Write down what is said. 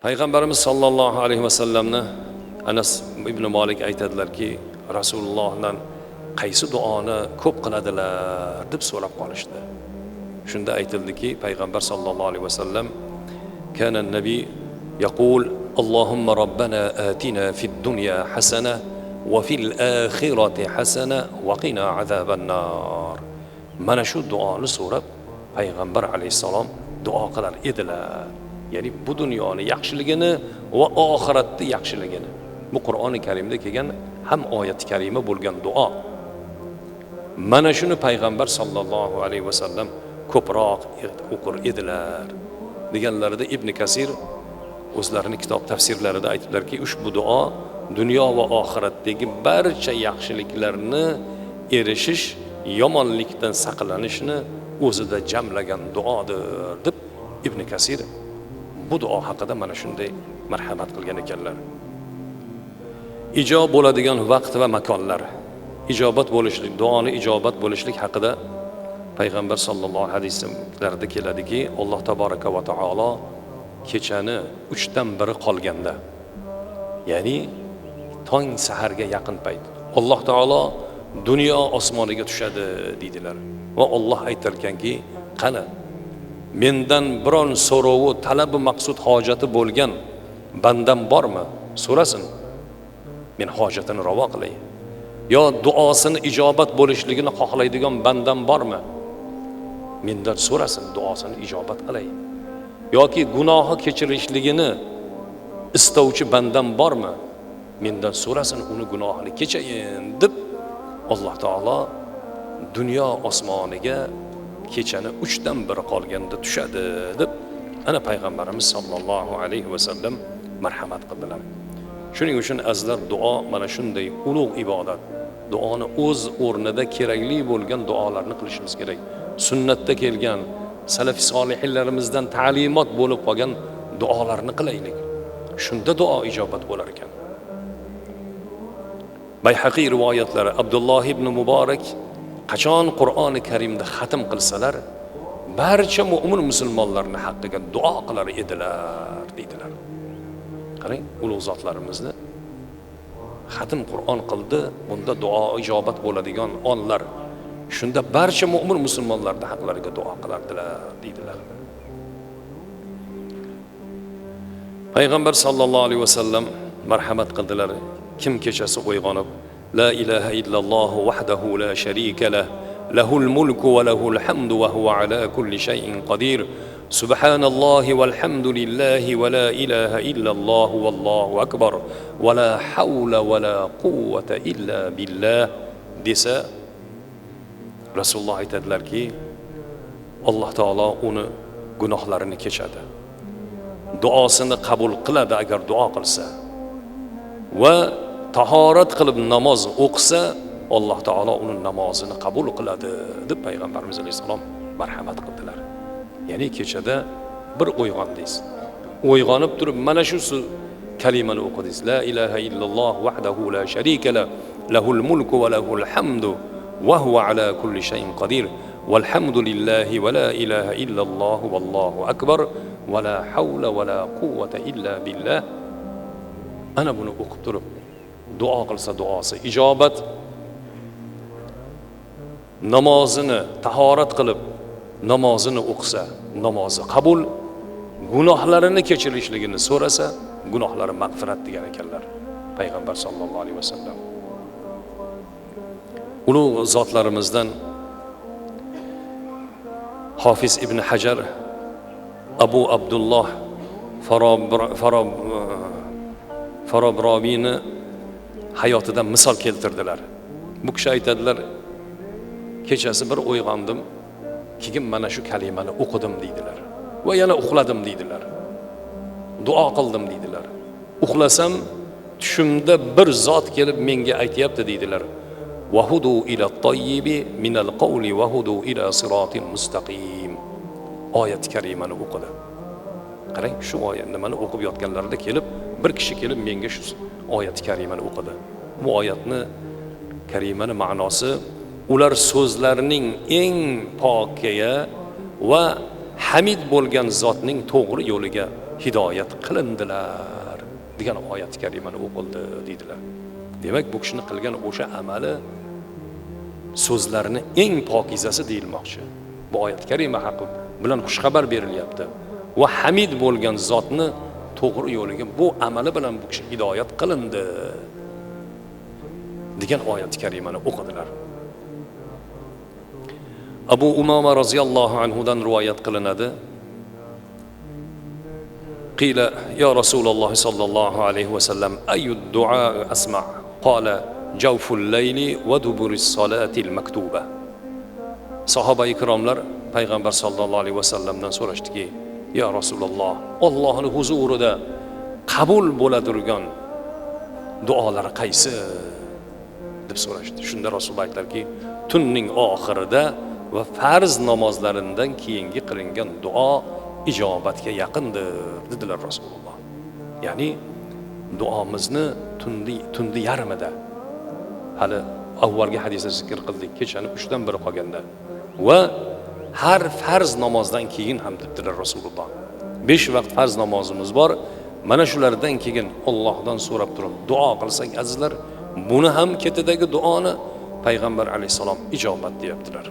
Payg'ambarimiz sollallohu alayhi vasallamni Anas ibn Malik aytadilarki, Rasulullohdan qaysi duoni ko'p qiladilar deb so'rab qolishdi. Shunda aytildiki, payg'ambar sollallohu alayhi vasallam kana nabiy yaqul Allohumma robbana atina fid dunya hasana va fil akhirati hasana va qina azaban nar. Mana shu duoni so'rab payg'ambar alayhisalom duo qilar edilar. Ya'ni bu dunyoni yaxshiligini va oxiratni yaxshiligini. Bu Qur'oni Karimda kelgan ham oyat karima bo'lgan duo. Mana shuni payg'ambar sollallohu alayhi vasallam ko'proq o'qir edilar. Deganlarida Ibn Kasir o'zlarining kitob tafsirlarida aytiblarki, ushbu duo dunyo va oxiratdagi barcha yaxshiliklarni erishish, yomonlikdan saqlanishni o'zida jamlagan duodir deb Ibn Kasir bu duo haqida mana shunday marhamat qilgan ekanlar. Ijob bo'ladigan vaqt va makonlar, ijobat bo'lishlik, duoni ijobat bo'lishlik haqida payg'ambar sollallohu alayhi hadislarida keladiki, Alloh tabaraka va taolo kechani 3dan 1 qolganda, ya'ni tong saharga yaqin payt Alloh taolo dunyo osmoniga tushadi deydilar. Va Alloh aytarkanki, qani mendan biron so'rovi, talabi, maqsud, hojati bo'lgan bandam bormi? So'rasin. Men hojatini ravo qilay. Yo duosini ijobat bo'lishligini xohlaydigan bandam bormi? Mendan so'rasin, duosini ijobat qilay. Yoki gunohi kechirishligini istovchi bandam bormi? Mendan so'rasin, uni gunohini kechayin deb Alloh taolo dunyo osmoniga kechani 3dan 1 qolganda tushadi deb ana payg'ambarimiz sollallohu alayhi vasallam marhamat qildilar. Shuning uchun azizlar, duo mana shunday ulug' ibodat. Duoni o'z o'rnida kerakli bo'lgan duolarni qilishimiz kerak. Sunnatda kelgan salafi solihinlarimizdan ta'limot bo'lib qolgan duolarni qilaylik. Shunda duo ijobat bo'lar ekan. Bayhaqiy rivoyatlari Abdulloh ibn Muborak qachon Qur'oni Karimda xatm qilsalar, barcha mu'min musulmonlarning haqqiga duo qilar edilar deydilar. Qarang, ulug' zotlarimizni xatm Qur'on qildi, bunda duo ijobat bo'ladigan onlar. Shunda barcha mu'min musulmonlarning haqlariga duo qilardilar deydilar. Payg'ambar sollallohu alayhi vasallam marhamat qildilar. Kim kechasi uyg'onib, la ilaha illalloh vahdahu la sharika lah, lahul mulku va lahul hamdu va huwa ala kulli shay'in qodir. Subhanallohi valhamdulillahi va la ilaha illalloh vallohu akbar va la havla va la quvvata illa billah desa, Rasululloh aytadilarki, Alloh taolo uni gunohlarini kechadi. Duosini qabul qiladi agar duo qilsa. Va tahorat qilib namoz o'qisa, Alloh taolo uni namozini qabul qiladi deb payg'ambarimiz alayhisalom marhamat qildilar. Ya'ni kechada bir uyg'ondingiz. Uyg'onib turib mana shu kalimani o'qidingiz. La ilaha illalloh vahdahu la sharika la, lahul mulku va lahul hamdu va huwa ala kulli shay'in qodir. Valhamdulillahi va la ilaha illalloh vallohu akbar va la havla va la quvvata illa billah. Ana buni o'qib turib duo qilsa duosi ijobat, namozini tahorat qilib namozini o'qisa namozi qabul, gunohlarini kechirishligini so'rasa gunohlari mag'firat degan ekanlar payg'ambar sollallohu alayhi vasallam. Ulug' zotlarimizdan Hofiz ibn Hajar Abu Abdulloh Farobroviyni hayotidan misol keltirdilar. Bu kishi aytadilar, kechasi bir uyg'ondim, keyin mana shu kalimani o'qidim deydilar. Va yana uxladim deydilar. Duo qildim deydilar. Uxlasam tushimda bir zot kelib menga aytayapti deydilar. Wahudu ila at-tayyibi min al-qawli wahudu ila siratin mustaqim. Oyat karimani o'qidi. Qarang, shu oyatni mana o'qib yotganlarida kelib bir kishi kelib menga shu oyat karimani o'qidi. Bu oyatni karimani ma'nosi, ular so'zlarining eng pokiga va hamid bo'lgan zotning to'g'ri yo'liga hidoyat qilindilar degan oyat karimani o'qildi deydilar. Demak, bu kishini qilgan o'sha amali so'zlarini eng pokizasi deyilmoqchi. Bu oyat karima haqi bilan xushxabar berilyapti. Va hamid bo'lgan zotni to'g'ri yo'liga bu amali bilan bu kishi hidoyat qilindi degan oyat karimani o'qidilar. Abu Umama roziyallohu anhudan rivoyat qilinadi. Qila ya Rasululloh sallallohu alayhi va sallam ayyud du'a asma' qala jawful layli va duburis salatil maktuba. Sahoba ikromlar payg'ambar sallallohu alayhi va sallamdan so'rashdiki, ya Rasululloh, Allohning huzurida qabul bo'ladirgan duolar qaysi deb so'rashdi. Shunda Rasululloh aytdilarki, tunning oxirida va farz namozlaridan keyingi qilingan duo ijobatga yaqindir dedilar Rasululloh. Ya'ni duomizni tundi yarmida, hali avvalgi hadisda zikr qildik, kechani 3dan 1 qolganda va har farz namozdan keyin ham dedilar Rasululloh. 5 vaqt farz namozimiz bor. Mana shulardan keyin Allohdan so'rab turib duo qilsak azizlar, buni ham ketidagi duoni payg'ambar alayhisalom ijobat deyaptilar.